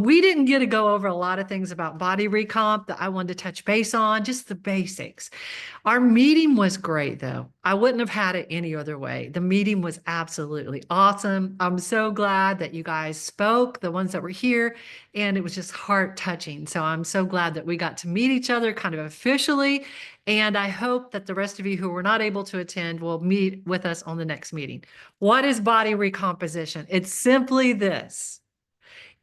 We didn't get to go over a lot of things about body recomp that I wanted to touch base on, just the basics. Our meeting was great, though. I wouldn't have had it any other way. The meeting was absolutely awesome. I'm so glad that you guys spoke, the ones that were here, and it was just heart touching. So I'm so glad that we got to meet each other kind of officially. And I hope that the rest of you who were not able to attend will meet with us on the next meeting. What is body recomposition? It's simply this.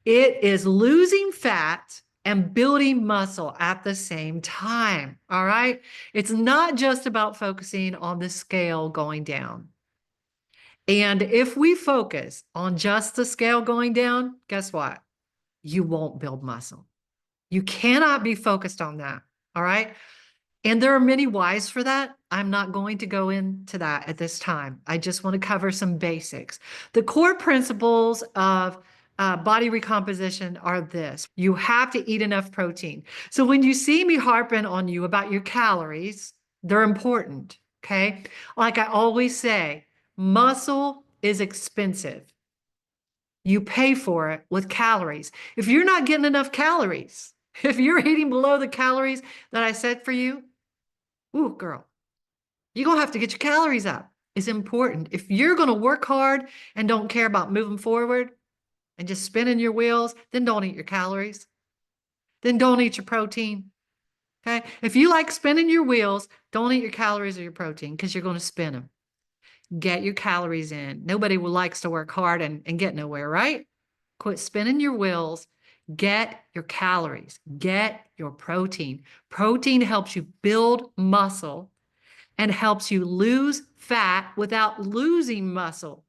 It is losing fat and building muscle at the same time. All right. It's not just about focusing on the scale going down. And if we focus on just the scale going down, guess what? You won't build muscle. You cannot be focused on that. All right. And there are many whys for that. I'm not going to go into that at this time. I just want to cover some basics. The core principles of body recomposition are this. You have to eat enough protein. So when you see me harping on you about your calories, they're important, okay? Like I always say, muscle is expensive. You pay for it with calories. If you're not getting enough calories, if you're eating below the calories that I set for you, ooh, girl, you're going to have to get your calories up. It's important. If you're going to work hard and don't care about moving forward and just spinning your wheels, then don't eat your calories. Then don't eat your protein. Okay? If you like spinning your wheels, don't eat your calories or your protein because you're going to spin them. Get your calories in. Nobody likes to work hard and get nowhere, right? Quit spinning your wheels. Get your calories. Get your protein. Protein helps you build muscle and helps you lose fat without losing muscle.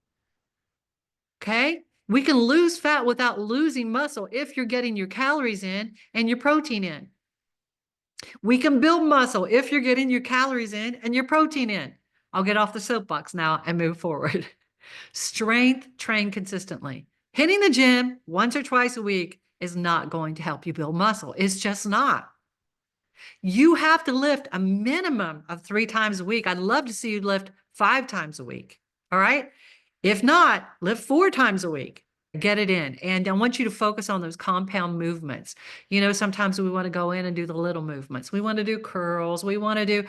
Okay? We can lose fat without losing muscle if you're getting your calories in and your protein in. We can build muscle if you're getting your calories in and your protein in. I'll get off the soapbox now and move forward. Strength, train consistently. Hitting the gym once or twice a week is not going to help you build muscle. It's just not. You have to lift a minimum of 3 times a week. I'd love to see you lift 5 times a week. All right. If not, lift 4 times a week. Get it in. And I want you to focus on those compound movements. You know, sometimes we want to go in and do the little movements. We want to do curls. We want to do,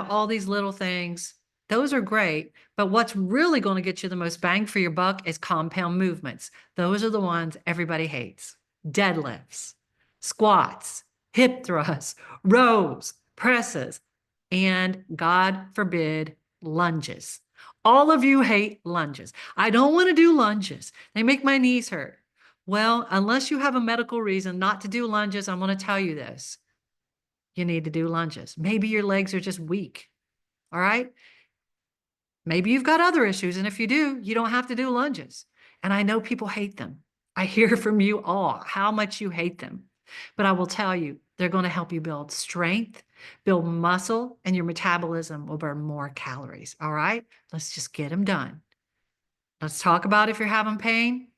all these little things. Those are great. But what's really going to get you the most bang for your buck is compound movements. Those are the ones everybody hates. Deadlifts, squats, hip thrusts, rows, presses, and God forbid, lunges. All of you hate lunges. I don't want to do lunges. They make my knees hurt. Well, unless you have a medical reason not to do lunges, I'm going to tell you this. You need to do lunges. Maybe your legs are just weak. All right? Maybe you've got other issues. And if you do, you don't have to do lunges. And I know people hate them. I hear from you all how much you hate them. But I will tell you, they're going to help you build strength, build muscle, and your metabolism will burn more calories. All right? Let's just get them done. Let's talk about if you're having pain.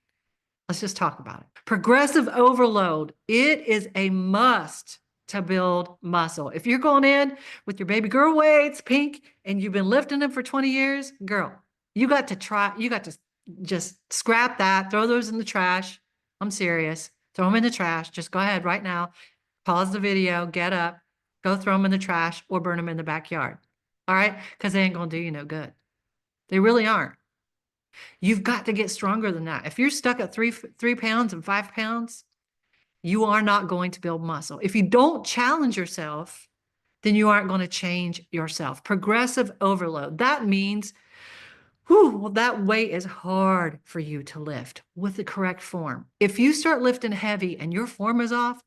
Let's just talk about it. Progressive overload. It is a must to build muscle. If you're going in with your baby girl weights, pink, and you've been lifting them for 20 years, girl, you got to just scrap that, throw those in the trash. I'm serious. Throw them in the trash. Just go ahead right now. Pause the video, get up, go throw them in the trash or burn them in the backyard. All right? Because they ain't going to do you no good. They really aren't. You've got to get stronger than that. If you're stuck at 3 pounds and 5 pounds, you are not going to build muscle. If you don't challenge yourself, then you aren't going to change yourself. Progressive overload. That means well, that weight is hard for you to lift with the correct form. If you start lifting heavy and your form is off,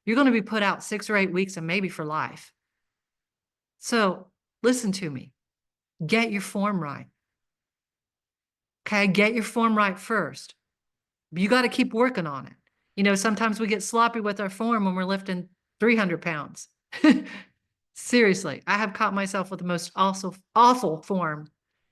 you're going to be put out 6 or 8 weeks and maybe for life. So listen to me. Get your form right. Okay, get your form right first. You got to keep working on it. Sometimes we get sloppy with our form when we're lifting 300 pounds. Seriously, I have caught myself with the most awful form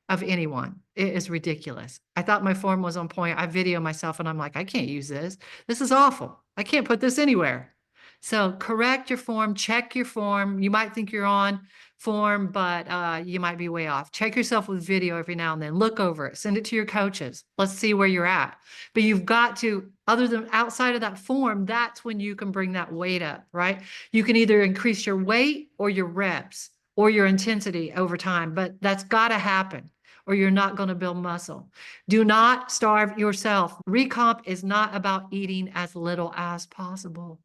of anyone. It is ridiculous. I thought my form was on point. I video myself and I'm like, I can't use this. This is awful. I can't put this anywhere. So correct your form, check your form. You might think you're on form, but you might be way off. Check yourself with video every now and then. Look over it. Send it to your coaches. Let's see where you're at. But you've got to, other than outside of that form, that's when you can bring that weight up, right? You can either increase your weight or your reps or your intensity over time, but that's got to happen or you're not going to build muscle. Do not starve yourself. Recomp is not about eating as little as possible.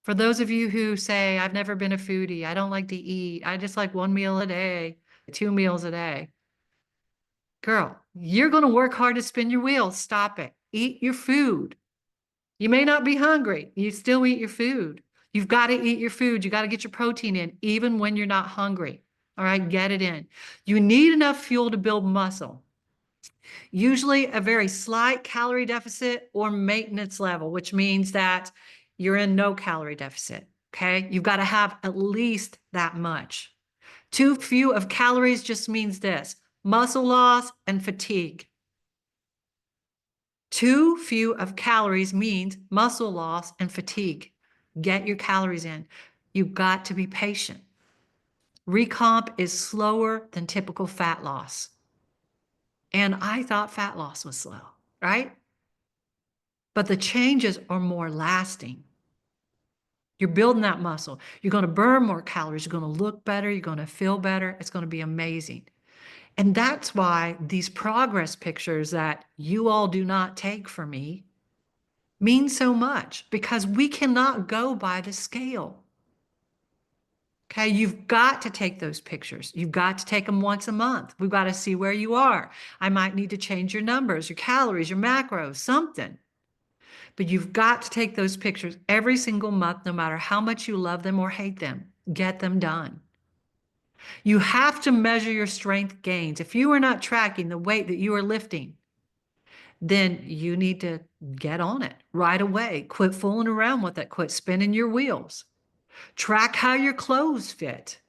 For those of you who say, I've never been a foodie, I don't like to eat, I just like one meal a day, 2 meals a day. Girl, you're going to work hard to spin your wheels. Stop it. Eat your food. You may not be hungry. You still eat your food. You've got to eat your food. You got to get your protein in, even when you're not hungry. All right, get it in. You need enough fuel to build muscle. Usually a very slight calorie deficit or maintenance level, which means that you're in no calorie deficit. Okay, you've got to have at least that much. Too few of calories just means this: muscle loss and fatigue. Too few of calories means muscle loss and fatigue. Get your calories in. You've got to be patient. Recomp is slower than typical fat loss. And I thought fat loss was slow, right? But the changes are more lasting. You're building that muscle. You're going to burn more calories. You're going to look better. You're going to feel better. It's going to be amazing. And that's why these progress pictures that you all do not take for me mean so much, because we cannot go by the scale. Okay, you've got to take those pictures. You've got to take them once a month. We've got to see where you are. I might need to change your numbers, your calories, your macros, something. But you've got to take those pictures every single month, no matter how much you love them or hate them. Get them done. You have to measure your strength gains. If you are not tracking the weight that you are lifting, then you need to get on it right away. Quit fooling around with it. Quit spinning your wheels. Track how your clothes fit.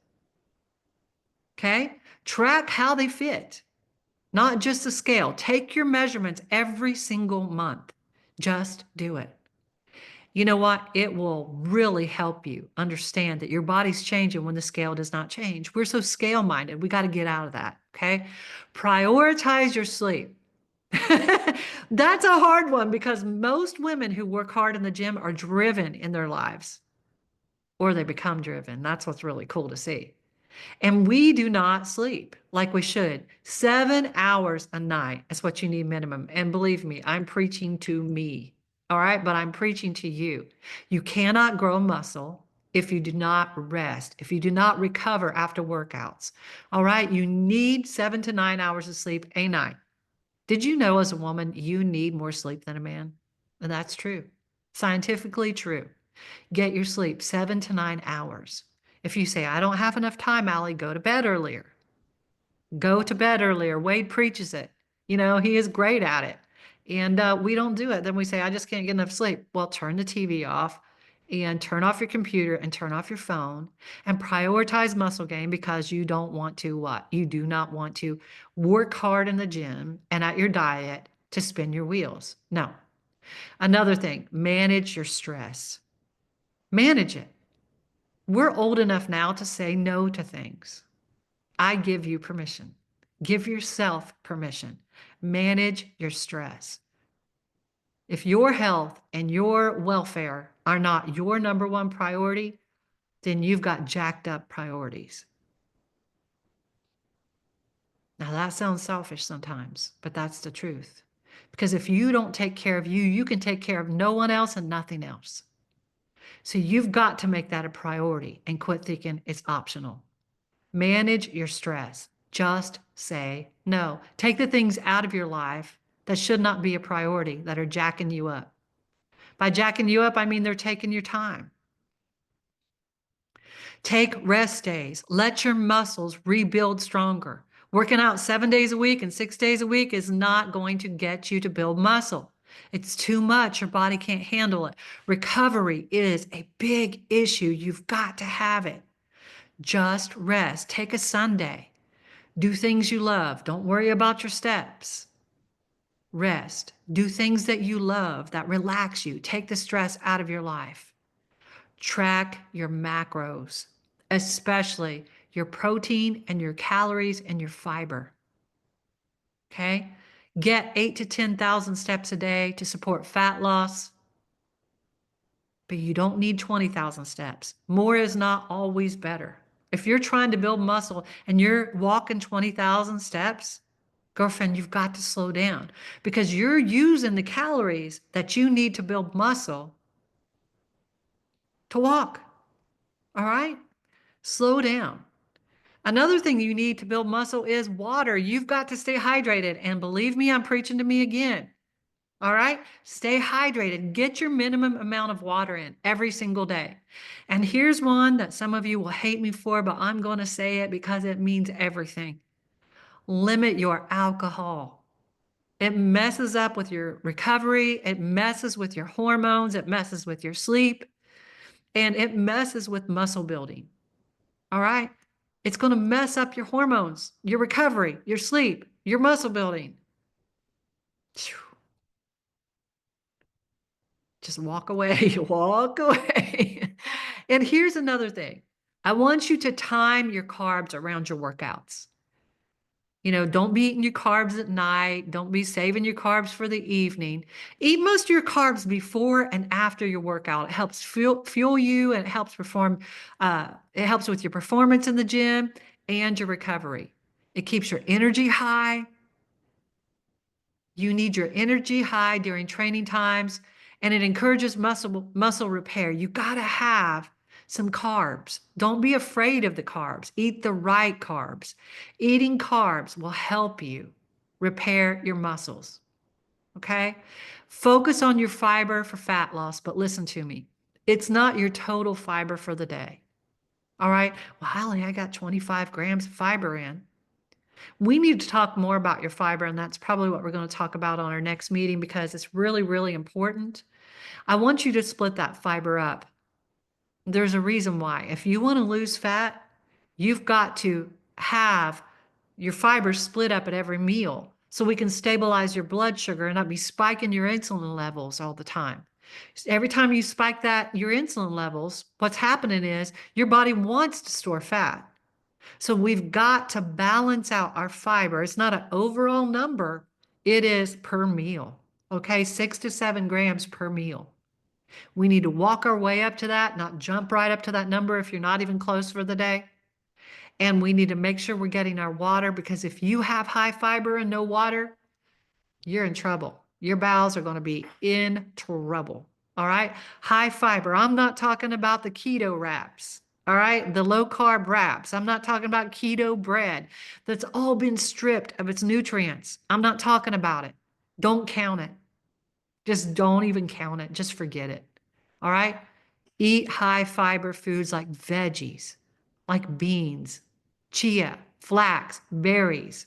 Okay? Track how they fit, not just the scale. Take your measurements every single month. Just do it. You know what? It will really help you understand that your body's changing when the scale does not change. We're so scale minded. We got to get out of that. Okay? Prioritize your sleep. That's a hard one, because most women who work hard in the gym are driven in their lives, or they become driven. That's what's really cool to see. And we do not sleep like we should. 7 hours a night is what you need minimum. And believe me, I'm preaching to me. All right, but I'm preaching to you. You cannot grow muscle if you do not rest, if you do not recover after workouts. All right, you need 7 to 9 hours of sleep a night. Did you know, as a woman, you need more sleep than a man? And that's true. Scientifically true. Get your sleep 7 to 9 hours. If you say, I don't have enough time, Allie, go to bed earlier. Go to bed earlier. Wade preaches it. You know, he is great at it. And we don't do it. Then we say, I just can't get enough sleep. Well, turn the TV off and turn off your computer and turn off your phone and prioritize muscle gain, because you don't want to what? You do not want to work hard in the gym and at your diet to spin your wheels. No. Another thing, manage your stress. Manage it. We're old enough now to say no to things. I give you permission. Give yourself permission. Manage your stress. If your health and your welfare are not your number one priority, then you've got jacked up priorities. Now, that sounds selfish sometimes, but that's the truth. Because if you don't take care of you, you can take care of no one else and nothing else. So you've got to make that a priority and quit thinking it's optional. Manage your stress. Just say no. Take the things out of your life that should not be a priority, that are jacking you up. By jacking you up, I mean they're taking your time. Take rest days. Let your muscles rebuild stronger. Working out 7 days a week and 6 days a week is not going to get you to build muscle. It's too much. Your body can't handle it. Recovery is a big issue. You've got to have it. Just rest. Take a Sunday. Do things you love. Don't worry about your steps. Rest. Do things that you love, that relax you. Take the stress out of your life. Track your macros, especially your protein and your calories and your fiber. Okay? Get 8 to 10,000 steps a day to support fat loss, but you don't need 20,000 steps. More is not always better. If you're trying to build muscle and you're walking 20,000 steps, girlfriend, you've got to slow down because you're using the calories that you need to build muscle to walk. All right? Slow down. Another thing you need to build muscle is water. You've got to stay hydrated. And believe me, I'm preaching to me again. All right? Stay hydrated. Get your minimum amount of water in every single day. And here's one that some of you will hate me for, but I'm going to say it because it means everything. Limit your alcohol. It messes up with your recovery. It messes with your hormones. It messes with your sleep. And it messes with muscle building. All right? It's going to mess up your hormones, your recovery, your sleep, your muscle building. Just walk away, walk away. And here's another thing. I want you to time your carbs around your workouts. Don't be eating your carbs at night. Don't be saving your carbs for the evening. Eat most of your carbs before and after your workout. It helps fuel you and it helps it helps with your performance in the gym and your recovery. It keeps your energy high. You need your energy high during training times, and it encourages muscle repair. You got to have some carbs. Don't be afraid of the carbs. Eat the right carbs. Eating carbs will help you repair your muscles. Okay? Focus on your fiber for fat loss, but listen to me. It's not your total fiber for the day. All right? Well, Holly, I got 25 grams of fiber in. We need to talk more about your fiber, and that's probably what we're going to talk about on our next meeting because it's really, really important. I want you to split that fiber up. There's a reason why. If you want to lose fat, you've got to have your fiber split up at every meal so we can stabilize your blood sugar and not be spiking your insulin levels all the time. Every time you spike your insulin levels, what's happening is your body wants to store fat. So we've got to balance out our fiber. It's not an overall number. It is per meal. Okay, 6 to 7 grams per meal. We need to walk our way up to that, not jump right up to that number if you're not even close for the day. And we need to make sure we're getting our water because if you have high fiber and no water, you're in trouble. Your bowels are going to be in trouble. All right. High fiber. I'm not talking about the keto wraps. All right. The low carb wraps. I'm not talking about keto bread that's all been stripped of its nutrients. I'm not talking about it. Don't count it. Just don't even count it. Just forget it. All right. Eat high fiber foods like veggies, like beans, chia, flax, berries.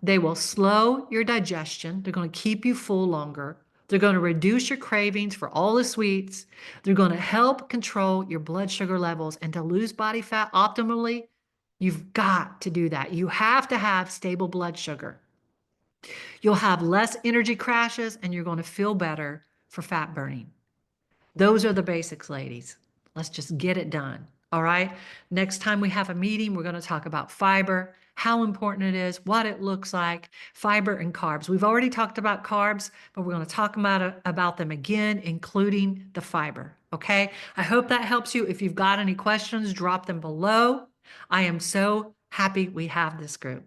They will slow your digestion. They're going to keep you full longer. They're going to reduce your cravings for all the sweets. They're going to help control your blood sugar levels. And to lose body fat optimally, you've got to do that. You have to have stable blood sugar. You'll have less energy crashes and you're going to feel better for fat burning. Those are the basics, ladies. Let's just get it done. All right. Next time we have a meeting, we're going to talk about fiber, how important it is, what it looks like, fiber and carbs. We've already talked about carbs, but we're going to talk about them again, including the fiber. Okay. I hope that helps you. If you've got any questions, drop them below. I am so happy we have this group.